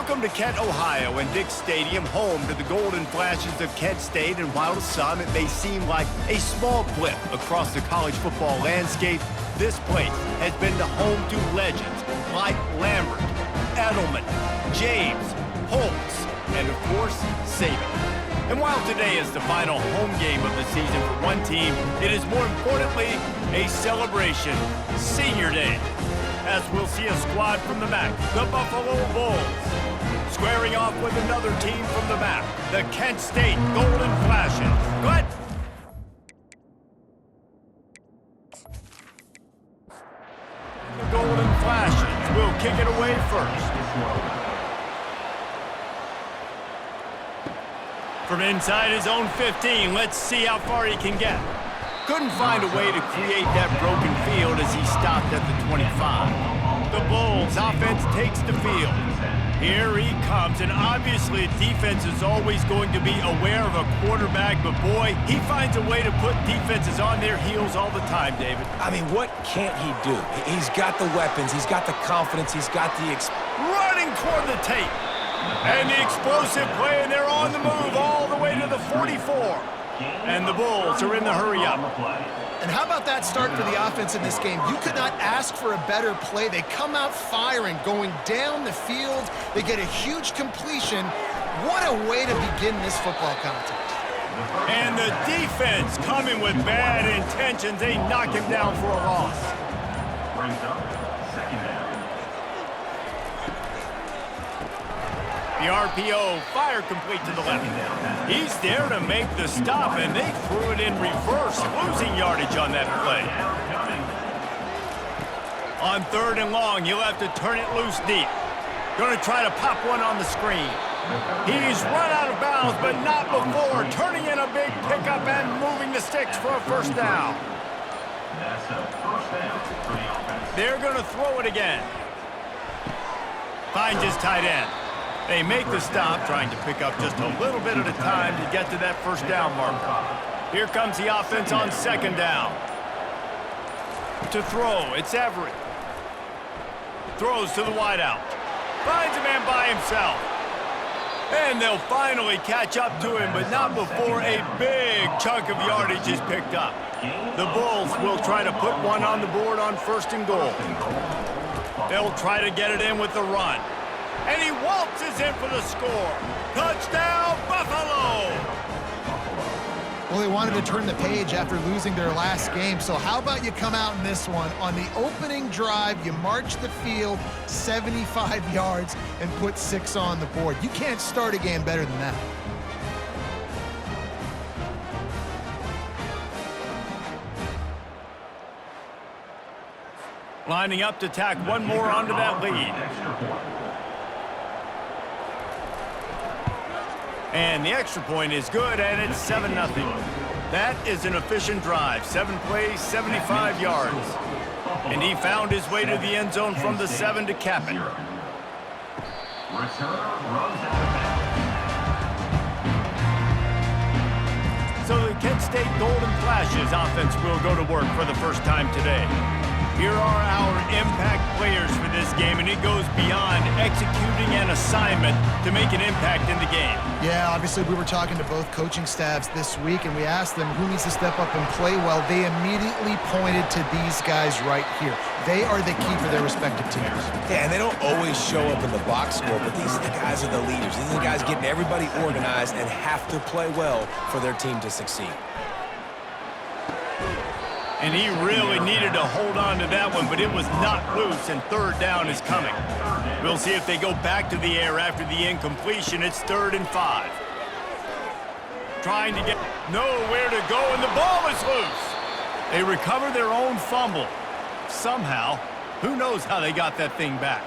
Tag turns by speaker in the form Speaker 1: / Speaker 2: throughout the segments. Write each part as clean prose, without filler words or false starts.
Speaker 1: Welcome to Kent, Ohio, and Dick Stadium, home to the Golden Flashes of Kent State. And while to some it may seem like a small blip across the college football landscape, this place has been the home to legends like Lambert, Edelman, James, Holtz, and of course, Saban. And while today is the final home game of the season for one team, it is more importantly a celebration, Senior Day, as we'll see a squad from the MAC, the Buffalo Bulls, squaring off with another team from the MAC, the Kent State Golden Flashes. Go ahead. The Golden Flashes will kick it away first. From inside his own 15, let's see how far he can get. Couldn't find a way to create that broken field as he stopped at the 25. The Bulls offense takes the field. Here he comes, and obviously defense is always going to be aware of a quarterback, but boy, he finds a way to put defenses on their heels all the time, David.
Speaker 2: I mean, what can't he do? He's got the weapons, he's got the confidence, he's got the
Speaker 1: running toward the tape. And the explosive play, and they're on the move all the way to the 44. And the Bulls are in the hurry-up.
Speaker 3: And how about that start for the offense in this game? You could not ask for a better play. They come out firing, going down the field. They get a huge completion. What a way to begin this football contest.
Speaker 1: And the defense coming with bad intentions. They knock him down for a loss.
Speaker 4: Brings up second down.
Speaker 1: The RPO, fire complete to the left. He's there to make the stop, and they threw it in reverse, losing yardage on that play. On 3rd and long, he'll have to turn it loose deep. Going to try to pop one on the screen. He's run out of bounds, but not before. Turning in a big pickup and moving the sticks for a first down.
Speaker 4: That's a first down for the offense.
Speaker 1: They're going to throw it again. Finds his tight end. They make the stop, trying to pick up just a little bit at a time to get to that first down marker. Here comes the offense on 2nd down. To throw, it's Everett. Throws to the wideout. Finds a man by himself. And they'll finally catch up to him, but not before a big chunk of yardage is picked up. The Bulls will try to put one on the board on 1st and goal. They'll try to get it in with the run. And he waltzes in for the score. Touchdown, Buffalo!
Speaker 3: Well, they wanted to turn the page after losing their last game, so how about you come out in this one? On the opening drive, you march the field 75 yards and put 6 on the board. You can't start a game better than that.
Speaker 1: Lining up to tack one more onto that lead. And the extra point is good, and it's 7-0. That is an efficient drive. 7 plays, 75 yards. And he found his way to the end zone from the 7 to cap it. So the Kent State Golden Flashes offense will go to work for the first time today. Here are our impact players for this game, and it goes beyond executing an assignment to make an impact in the game.
Speaker 3: Yeah, obviously we were talking to both coaching staffs this week, and we asked them who needs to step up and play well. They immediately pointed to these guys right here. They are the key for their respective teams.
Speaker 2: Yeah, and they don't always show up in the box score, but these are the guys are the leaders. These are the guys getting everybody organized and have to play well for their team to succeed.
Speaker 1: And he really needed to hold on to that one, but it was not loose, and 3rd down is coming. We'll see if they go back to the air after the incompletion. It's 3rd and 5. Trying to get nowhere to go, and the ball is loose. They recover their own fumble. Somehow, who knows how they got that thing back.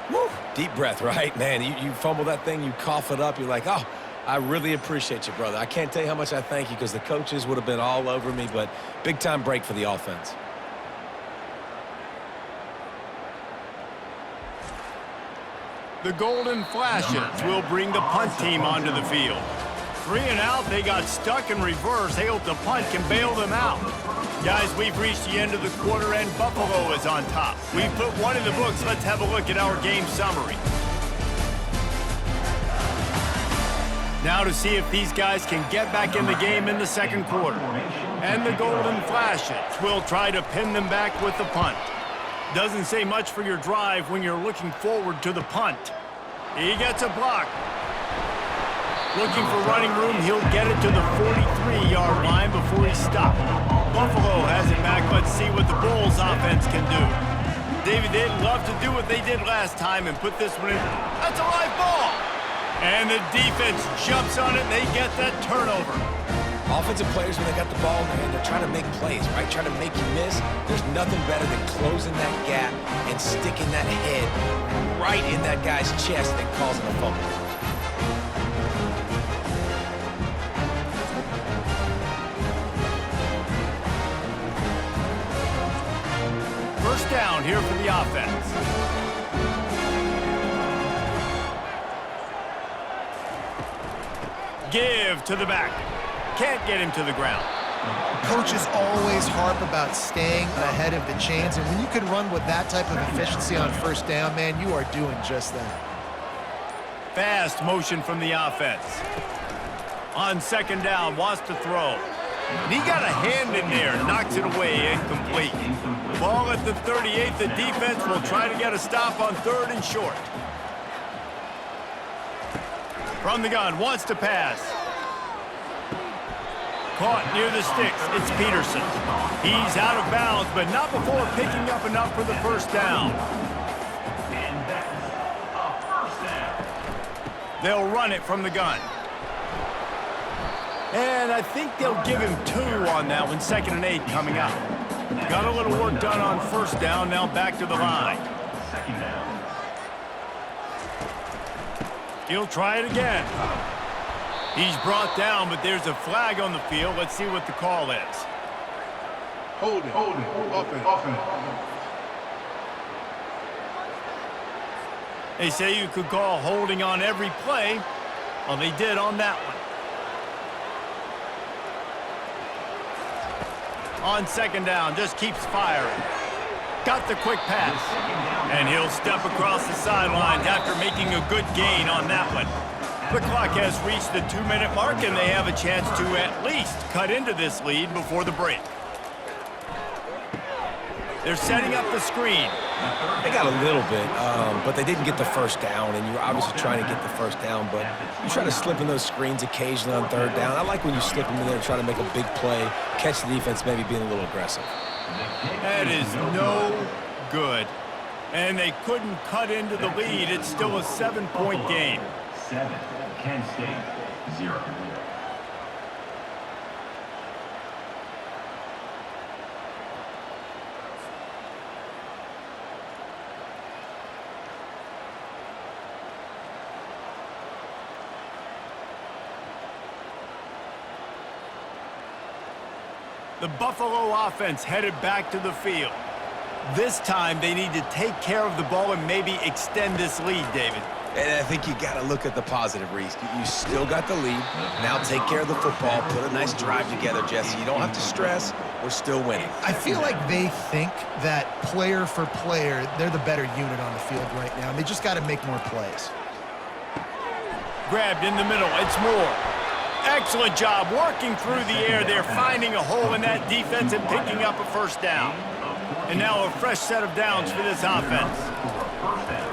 Speaker 2: Woo. Deep breath, right? Man, you fumble that thing, you cough it up, you're like, oh, I really appreciate you, brother. I can't tell you how much I thank you because the coaches would have been all over me, but big-time break for the offense.
Speaker 1: The Golden Flashes will bring the punt team onto the field. 3 and out, they got stuck in reverse. They hope the punt can bail them out. Guys, we've reached the end of the quarter, and Buffalo is on top. We've put one in the books. Let's have a look at our game summary. Now to see if these guys can get back in the game in the second quarter. And the Golden Flashes will try to pin them back with the punt. Doesn't say much for your drive when you're looking forward to the punt. He gets a block. Looking for running room, he'll get it to the 43-yard line before he's stopped. Buffalo has it back. Let's see what the Bulls offense can do. David, they'd love to do what they did last time and put this one in. That's a live ball. And the defense jumps on it, and they get that turnover.
Speaker 2: Offensive players, when they got the ball in their hand, they're trying to make plays, right? Trying to make you miss. There's nothing better than closing that gap and sticking that head right in that guy's chest and causing a fumble.
Speaker 1: First down here for the offense. Give to the back. Can't get him to the ground.
Speaker 3: Coaches always harp about staying ahead of the chains, and when you can run with that type of efficiency on first down, man, you are doing just that.
Speaker 1: Fast motion from the offense. On second down, wants to throw. And he got a hand in there, knocks it away, incomplete. Ball at the 38, the defense will try to get a stop on third and short. From the gun, wants to pass. Caught near the sticks, it's Peterson. He's out of bounds, but not before picking up enough for the first down.
Speaker 4: And that's a first down.
Speaker 1: They'll run it from the gun. And I think they'll give him 2 on that one, 2nd and 8 coming up. Got a little work done on first down, now back to the line.
Speaker 4: Second down.
Speaker 1: He'll try it again. He's brought down, but there's a flag on the field. Let's see what the call is.
Speaker 5: Holding. Offense.
Speaker 1: They say you could call holding on every play. Well, they did on that one. On second down, just keeps firing. Got the quick pass. And he'll step across the sidelines after making a good gain on that one. The clock has reached the 2-minute mark, and they have a chance to at least cut into this lead before the break. They're setting up the screen.
Speaker 2: They got a little bit, but they didn't get the first down, and you're obviously trying to get the first down, but you try to slip in those screens occasionally on third down. I like when you slip them in there and try to make a big play, catch the defense maybe being a little aggressive.
Speaker 1: That is no good. And they couldn't cut into the lead. It's still a 7-point game.
Speaker 4: 7, Kent State 0.
Speaker 1: The Buffalo offense headed back to the field. This time they need to take care of the ball and maybe extend this lead, David.
Speaker 2: And I think you got to look at the positive, Reese. You still got the lead. Now take care of the football. Put a nice drive together, Jesse. You don't have to stress. We're still winning.
Speaker 3: I feel like they think that player for player, they're the better unit on the field right now, and they just got to make more plays.
Speaker 1: Grabbed in the middle. It's Moore. Excellent job working through the air there, finding a hole in that defense and picking up a first down. And now a fresh set of downs for this offense.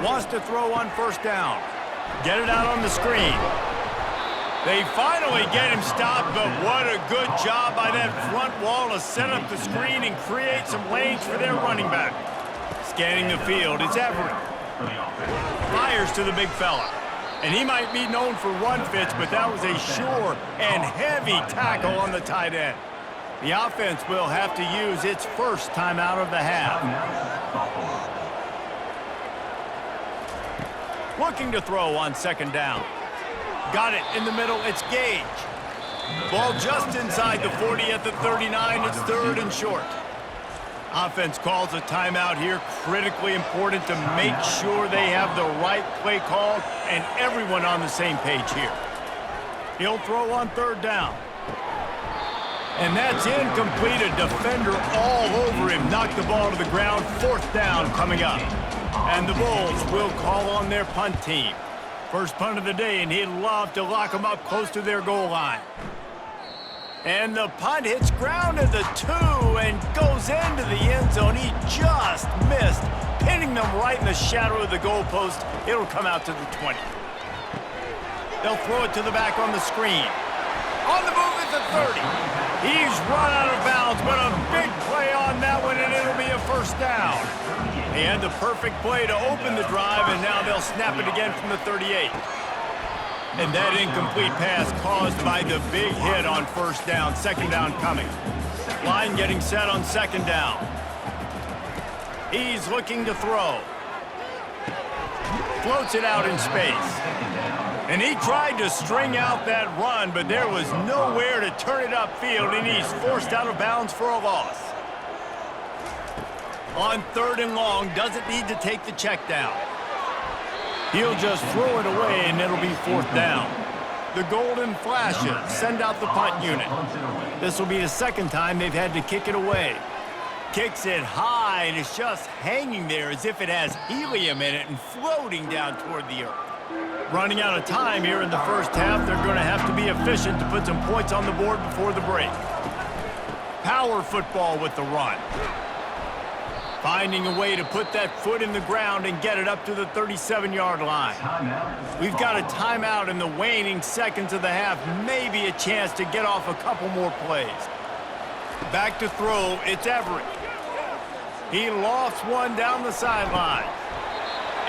Speaker 1: Wants to throw on first down. Get it out on the screen. They finally get him stopped, but what a good job by that front wall to set up the screen and create some lanes for their running back. Scanning the field, it's Everett. Fires to the big fella. And he might be known for run fits, but that was a sure and heavy tackle on the tight end. The offense will have to use its first timeout of the half. Looking to throw on second down. Got it in the middle, it's Gage. Ball just inside the 40 at the 39, it's third and short. Offense calls a timeout here, critically important to make sure they have the right play call and everyone on the same page here. He'll throw on third down. And that's incomplete, a defender all over him, knocked the ball to the ground, fourth down coming up. And the Bulls will call on their punt team. First punt of the day, and he'd love to lock them up close to their goal line. And the punt hits ground at the 2 and goes into the end zone. He just missed, pinning them right in the shadow of the goalpost. It'll come out to the 20. They'll throw it to the back on the screen. On the move at the 30. He's run out of bounds, but a big play on that one, and it'll be a first down. They had the perfect play to open the drive, and now they'll snap it again from the 38. And that incomplete pass caused by the big hit on first down. Second down coming. Line getting set on second down. He's looking to throw. Floats it out in space. And he tried to string out that run, but there was nowhere to turn it upfield, and he's forced out of bounds for a loss. On third and long, doesn't need to take the check down. He'll just throw it away, and it'll be fourth down. The Golden Flashes send out the punt unit. This will be the second time they've had to kick it away. Kicks it high, and it's just hanging there as if it has helium in it and floating down toward the earth. Running out of time here in the first half, they're going to have to be efficient to put some points on the board before the break. Power football with the run. Finding a way to put that foot in the ground and get it up to the 37-yard line. We've got a timeout in the waning seconds of the half, maybe a chance to get off a couple more plays. Back to throw, it's Everett. He lofts one down the sideline.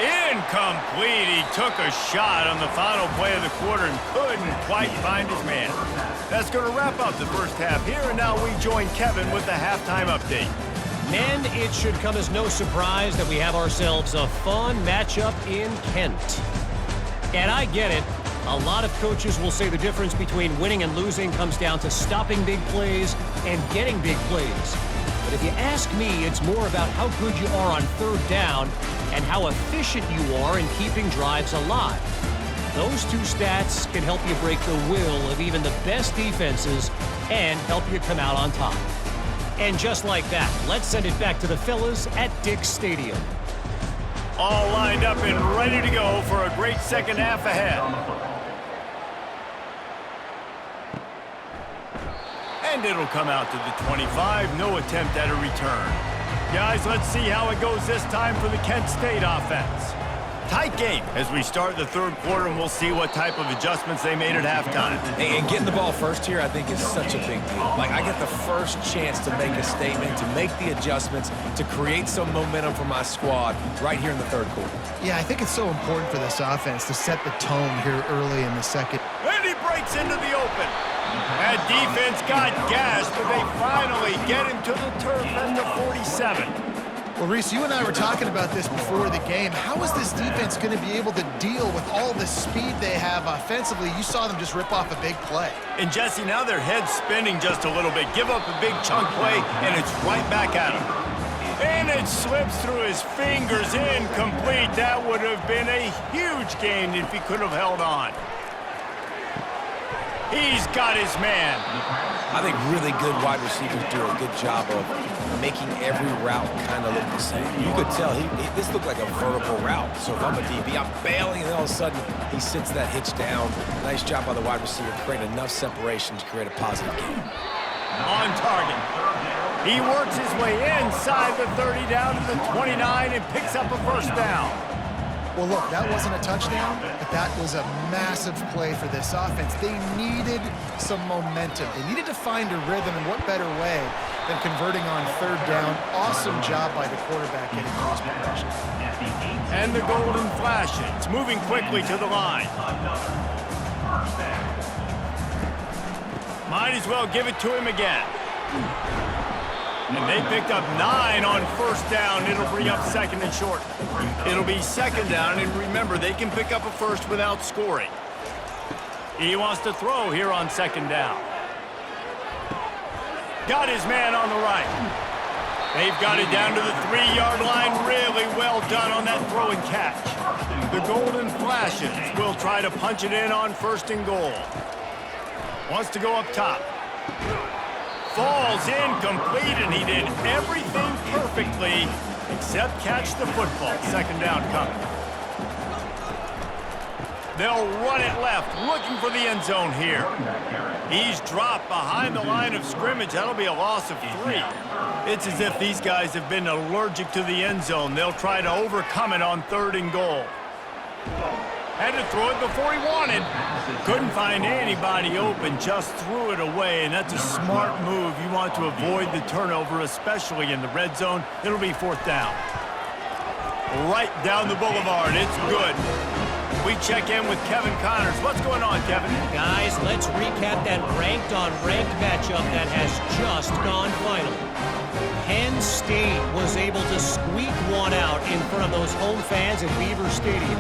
Speaker 1: Incomplete. He took a shot on the final play of the quarter and couldn't quite find his man. That's going to wrap up the first half here, and now we join Kevin with the halftime update.
Speaker 6: And it should come as no surprise that we have ourselves a fun matchup in Kent. And I get it. A lot of coaches will say the difference between winning and losing comes down to stopping big plays and getting big plays. But if you ask me, it's more about how good you are on third down and how efficient you are in keeping drives alive. Those two stats can help you break the will of even the best defenses and help you come out on top. And just like that, let's send it back to the fellas at Dick's Stadium.
Speaker 1: All lined up and ready to go for a great second half ahead. And it'll come out to the 25. No attempt at a return. Guys, let's see how it goes this time for the Kent State offense. Tight game as we start the third quarter, and we'll see what type of adjustments they made at halftime.
Speaker 2: And getting the ball first here, I think, is such a big deal. Like, I get the first chance to make a statement, to make the adjustments, to create some momentum for my squad right here in the third quarter.
Speaker 3: Yeah, I think it's so important for this offense to set the tone here early in the second.
Speaker 1: And he breaks into the open. That defense got gashed, but they finally get him to the turf at the 47.
Speaker 3: Well, Reese, you and I were talking about this before the game. How is this defense going to be able to deal with all the speed they have offensively? You saw them just rip off a big play.
Speaker 1: And Jesse, now their head's spinning just a little bit. Give up a big chunk play, and it's right back at him. And it slips through his fingers, incomplete. That would have been a huge gain if he could have held on. He's got his man.
Speaker 2: I think really good wide receivers do a good job of making every route kind of look the same. You could tell this looked like a vertical route. So if I'm a DB, I'm bailing, and all of a sudden he sits that hitch down. Nice job by the wide receiver, creating enough separation to create a positive gain.
Speaker 1: On target. He works his way inside the 30 down to the 29 and picks up a first down.
Speaker 3: Well, look, that wasn't a touchdown, but that was a massive play for this offense. They needed some momentum. They needed to find a rhythm, and what better way than converting on third down. Awesome job by the quarterback getting cross progression.
Speaker 1: And the Golden Flashes moving quickly to the line. Might as well give it to him again. And they picked up 9 on first down. It'll bring up second and short. It'll be second down, and remember, they can pick up a first without scoring. He wants to throw here on second down. Got his man on the right. They've got it down to the 3-yard line. Really well done on that throw and catch. The Golden Flashes will try to punch it in on first and goal. Wants to go up top. Falls incomplete, and he did everything perfectly except catch the football. Second down coming. They'll run it left, looking for the end zone here. He's dropped behind the line of scrimmage. That'll be a loss of 3. It's as if these guys have been allergic to the end zone. They'll try to overcome it on 3rd and goal. Had to throw it before he wanted. Couldn't find anybody open, just threw it away, and that's a smart move. You want to avoid the turnover, especially in the red zone. It'll be 4th down. Right down the boulevard. It's good. We check in with Kevin Connors. What's going on, Kevin?
Speaker 6: Guys, let's recap that ranked-on-ranked matchup that has just gone final. Penn State was able to squeak one out in front of those home fans at Beaver Stadium.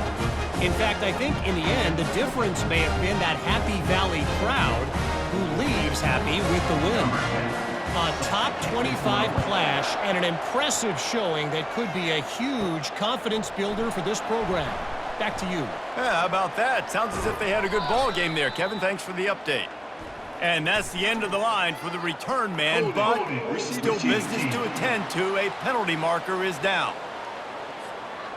Speaker 6: In fact, I think in the end, the difference may have been that Happy Valley crowd who leaves happy with the win. A top 25 clash and an impressive showing that could be a huge confidence builder for this program. Back to you.
Speaker 1: Yeah, how about that? Sounds as if they had a good ball game there, Kevin. Thanks for the update. And that's the end of the line for the return man, but still business to attend to. A penalty marker is down.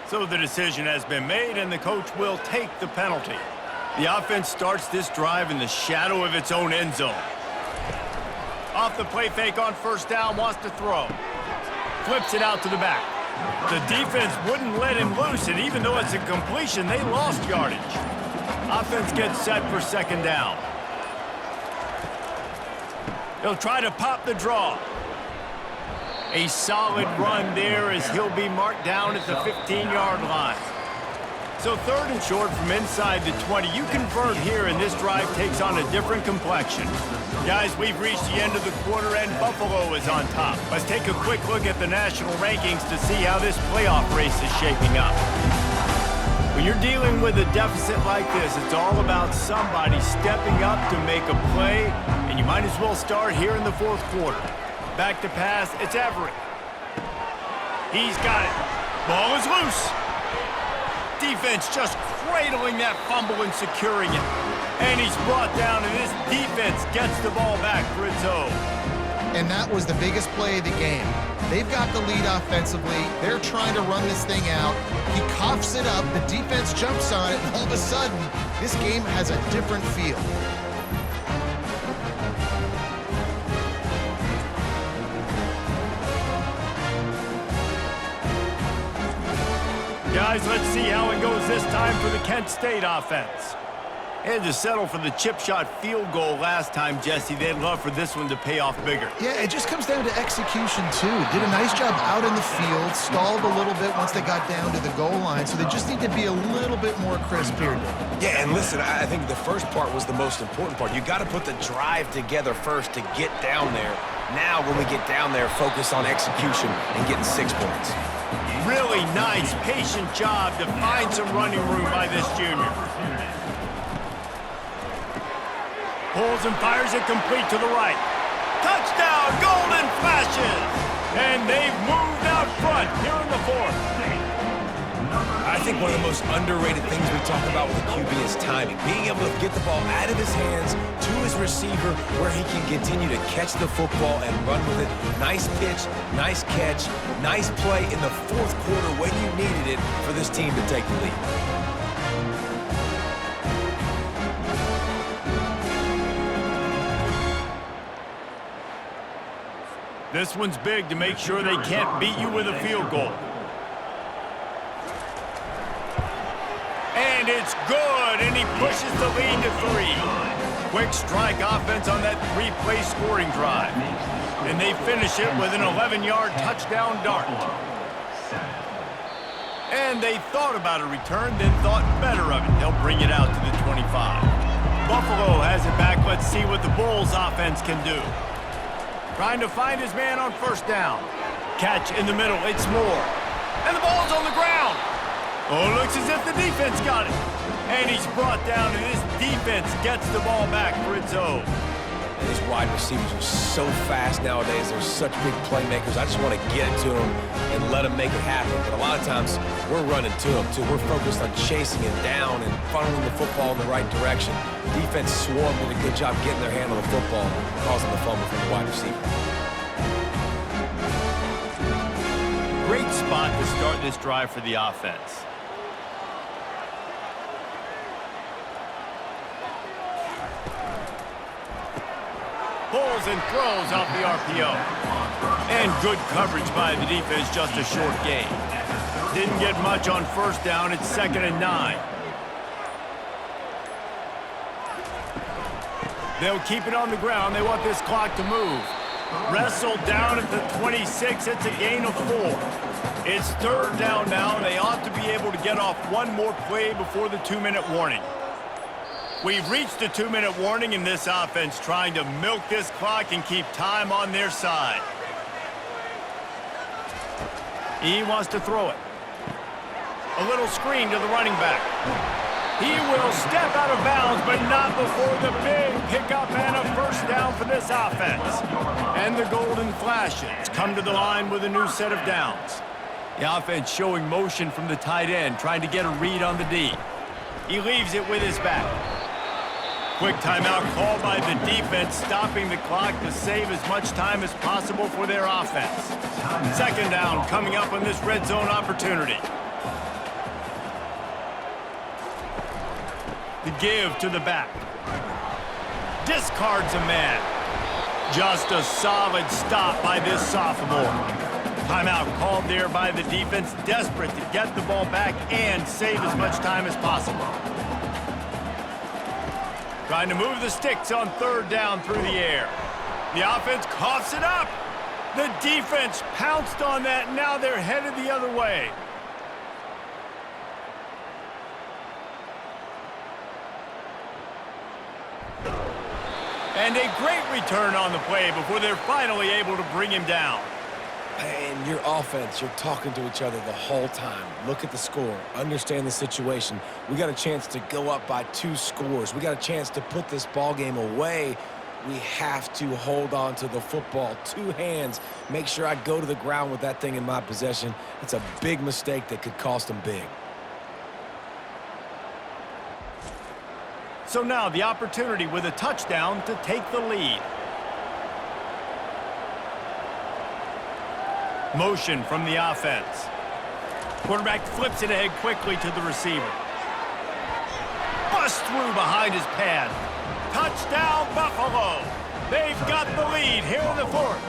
Speaker 1: So the decision has been made, and the coach will take the penalty. The offense starts this drive in the shadow of its own end zone. Off the play fake on 1st down, wants to throw. Flips it out to the back. The defense wouldn't let him loose, and even though it's a completion, they lost yardage. Offense gets set for 2nd down. He'll try to pop the draw. A solid run there as he'll be marked down at the 15-yard line. So 3rd and short from inside the 20. You convert here, and this drive takes on a different complexion. Guys, we've reached the end of the quarter, and Buffalo is on top. Let's take a quick look at the national rankings to see how this playoff race is shaping up. When you're dealing with a deficit like this, it's all about somebody stepping up to make a play, and you might as well start here in the 4th quarter. Back to pass, it's Everett. He's got it. Ball is loose. Defense just cradling that fumble and securing it. And he's brought down, and this defense gets the ball back for its own.
Speaker 3: And that was the biggest play of the game. They've got the lead offensively. They're trying to run this thing out. He coughs it up. The defense jumps on it, and all of a sudden, this game has a different feel.
Speaker 1: Guys, let's see how it goes this time for the Kent State offense. And to settle for the chip shot field goal last time, Jesse, they'd love for this one to pay off bigger.
Speaker 3: Yeah, it just comes down to execution, too. Did a nice job out in the field, stalled a little bit once they got down to the goal line, so they just need to be a little bit more crisp here.
Speaker 2: Yeah, and listen, I think the first part was the most important part. You got to put the drive together first to get down there. Now, when we get down there, focus on execution and getting 6 points.
Speaker 1: Really nice, patient job to find some running room by this junior. Pulls and fires it complete to the right. Touchdown, Golden Flashes! And they've moved out front here in the 4th.
Speaker 2: I think one of the most underrated things we talk about with a QB is timing. Being able to get the ball out of his hands to his receiver where he can continue to catch the football and run with it. Nice pitch, nice catch, nice play in the 4th quarter when you needed it for this team to take the lead.
Speaker 1: This one's big to make sure they can't beat you with a field goal. And it's good, and he pushes the lead to 3. Quick strike offense on that 3-play scoring drive. And they finish it with an 11-yard touchdown dart. And they thought about a return, then thought better of it. They'll bring it out to the 25. Buffalo has it back. Let's see what the Bulls offense can do. Trying to find his man on 1st down. Catch in the middle, it's Moore. And the ball's on the ground. Oh, it looks as if the defense got it. And he's brought down, and this defense gets the ball back for its own.
Speaker 2: And these wide receivers are so fast nowadays. They're such big playmakers. I just want to get it to them and let them make it happen. But a lot of times, we're running to them, too. We're focused on chasing him down and funneling the football in the right direction. Defense swarmed, did a good job getting their hand on the football, causing the fumble from the wide receiver.
Speaker 1: Great spot to start this drive for the offense. pulls and throws off the RPO. And good coverage by the defense, just a short gain. Didn't get much on first down. It's 2nd and 9. They'll keep it on the ground. They want this clock to move. Wrestled down at the 26. It's a gain of 4. It's 3rd down now, and they ought to be able to get off one more play before the 2-minute warning. We've reached the 2-minute warning, and this offense trying to milk this clock and keep time on their side. He wants to throw it. A little screen to the running back. He will step out of bounds, but not before the big pickup and a first down for this offense. And the Golden Flashes come to the line with a new set of downs. The offense showing motion from the tight end, trying to get a read on the D. He leaves it with his back. Quick timeout called by the defense, stopping the clock to save as much time as possible for their offense. 2nd down coming up on this red zone opportunity. The give to the back. Discards a man. Just a solid stop by this sophomore. Timeout called there by the defense, desperate to get the ball back and save as much time as possible. Trying to move the sticks on 3rd down through the air. The offense coughs it up. The defense pounced on that, and now they're headed the other way. And a great return on the play before they're finally able to bring him down.
Speaker 2: And your offense, you're talking to each other the whole time. Look at the score. Understand the situation. We got a chance to go up by 2 scores. We got a chance to put this ball game away. We have to hold on to the football. 2 hands. Make sure I go to the ground with that thing in my possession. It's a big mistake that could cost them big.
Speaker 1: So now the opportunity with a touchdown to take the lead. Motion from the offense. Quarterback flips it ahead quickly to the receiver. Bust through behind his pad. Touchdown, Buffalo. They've got the lead here in the 4th.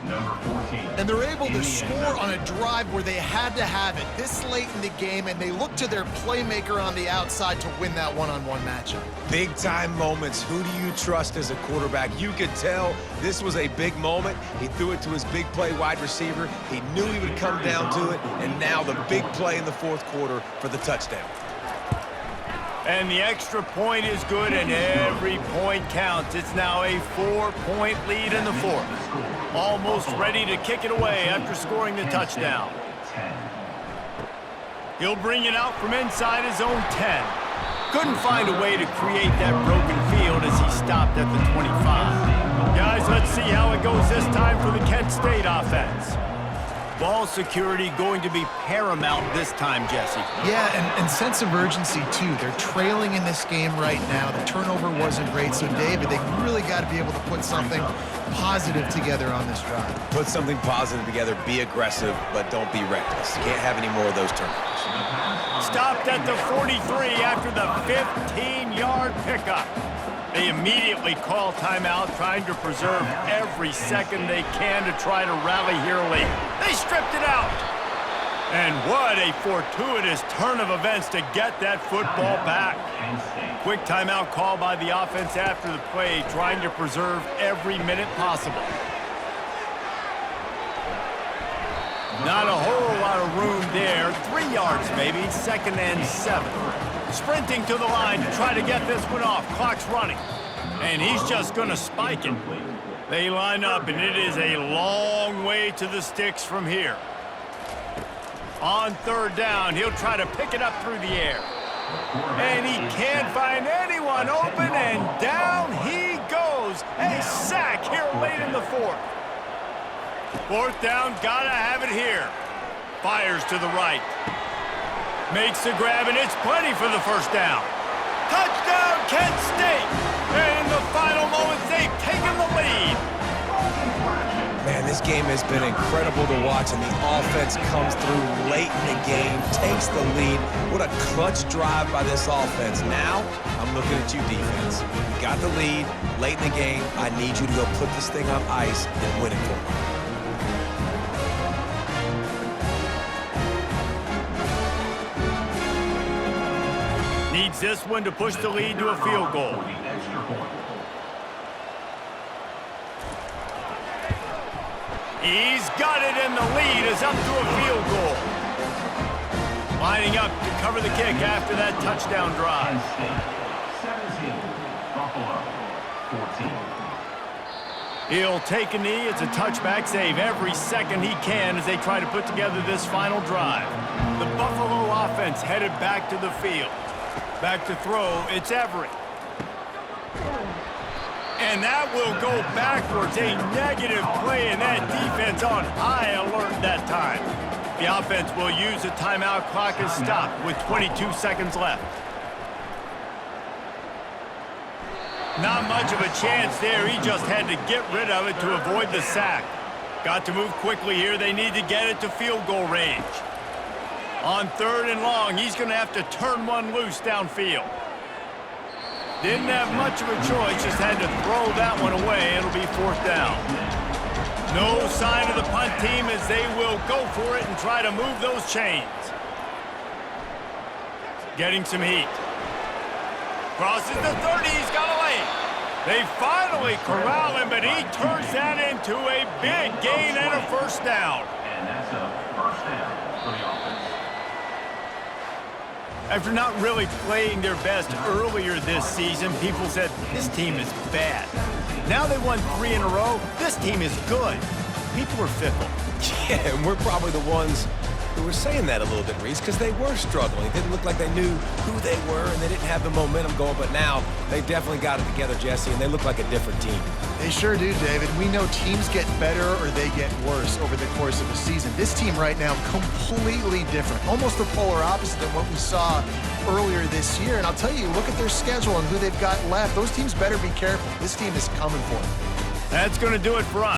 Speaker 4: Number 14.
Speaker 3: And they're able to score on a drive where they had to have it this late in the game, and they look to their playmaker on the outside to win that one-on-one matchup.
Speaker 2: Big-time moments. Who do you trust as a quarterback? You could tell this was a big moment. He threw it to his big play wide receiver. He knew he would come down to it, and now the big play in the 4th quarter for the touchdown.
Speaker 1: And the extra point is good, and every point counts. It's now a 4-point lead in the 4th. Almost ready to kick it away after scoring the touchdown. He'll bring it out from inside his own 10. Couldn't find a way to create that broken field as he stopped at the 25. Guys, let's see how it goes this time for the Kent State offense. Ball security going to be paramount this time, Jesse.
Speaker 3: Yeah, and sense of urgency, too. They're trailing in this game right now. The turnover wasn't great. So, David, they really got to be able to put something positive together on this drive.
Speaker 2: Put something positive together. Be aggressive, but don't be reckless. Can't have any more of those turnovers.
Speaker 1: Stopped at the 43 after the 15-yard pickup. They immediately call timeout, trying to preserve every second they can to try to rally here late. They stripped it out. And what a fortuitous turn of events to get that football back. Quick timeout call by the offense after the play, trying to preserve every minute possible. Not a whole lot of room there. 3 yards maybe, 2nd and 7. Sprinting to the line to try to get this one off. Clock's running. And he's just going to spike it. They line up, and it is a long way to the sticks from here. On 3rd down, he'll try to pick it up through the air. And he can't find anyone open, and down he goes. A sack here late in the 4th. 4th down, gotta have it here. Fires to the right. Makes the grab, and it's plenty for the 1st down. Touchdown, Kent State! And in the final moments, they've taken the lead.
Speaker 2: Man, this game has been incredible to watch, and the offense comes through late in the game, takes the lead. What a clutch drive by this offense. Now, I'm looking at you, defense. You got the lead late in the game. I need you to go put this thing on ice and win it for me.
Speaker 1: Needs this one to push the lead to a field goal. He's got it, and the lead is up to a field goal. Lining up to cover the kick after that touchdown drive.
Speaker 4: 17, Buffalo, 14.
Speaker 1: He'll take a knee. It's a touchback save every second he can as they try to put together this final drive. The Buffalo offense headed back to the field. Back to throw, it's Everett. And that will go backwards. A negative play, and that defense on high alert that time. The offense will use a timeout. Clock is stopped with 22 seconds left. Not much of a chance there. He just had to get rid of it to avoid the sack. Got to move quickly here. They need to get it to field goal range. On 3rd and long, he's going to have to turn one loose downfield. Didn't have much of a choice, just had to throw that one away. It'll be 4th down. No sign of the punt team as they will go for it and try to move those chains. Getting some heat. Crosses the 30, he's got a lane. They finally corral him, but he turns that into a big gain and a 1st down.
Speaker 4: And that's a 1st down for the offense.
Speaker 1: After not really playing their best earlier this season, people said, this team is bad. Now they won 3 in a row. This team is good. People are fickle.
Speaker 2: Yeah, and we're probably the ones who were saying that a little bit, Reese, because they were struggling. It didn't look like they knew who they were, and they didn't have the momentum going. But now they definitely got it together, Jesse, and they look like a different team.
Speaker 3: They sure do, David. We know teams get better or they get worse over the course of a season. This team right now, completely different. Almost the polar opposite than what we saw earlier this year. And I'll tell you, look at their schedule and who they've got left. Those teams better be careful. This team is coming for them.
Speaker 1: That's going to do it for us.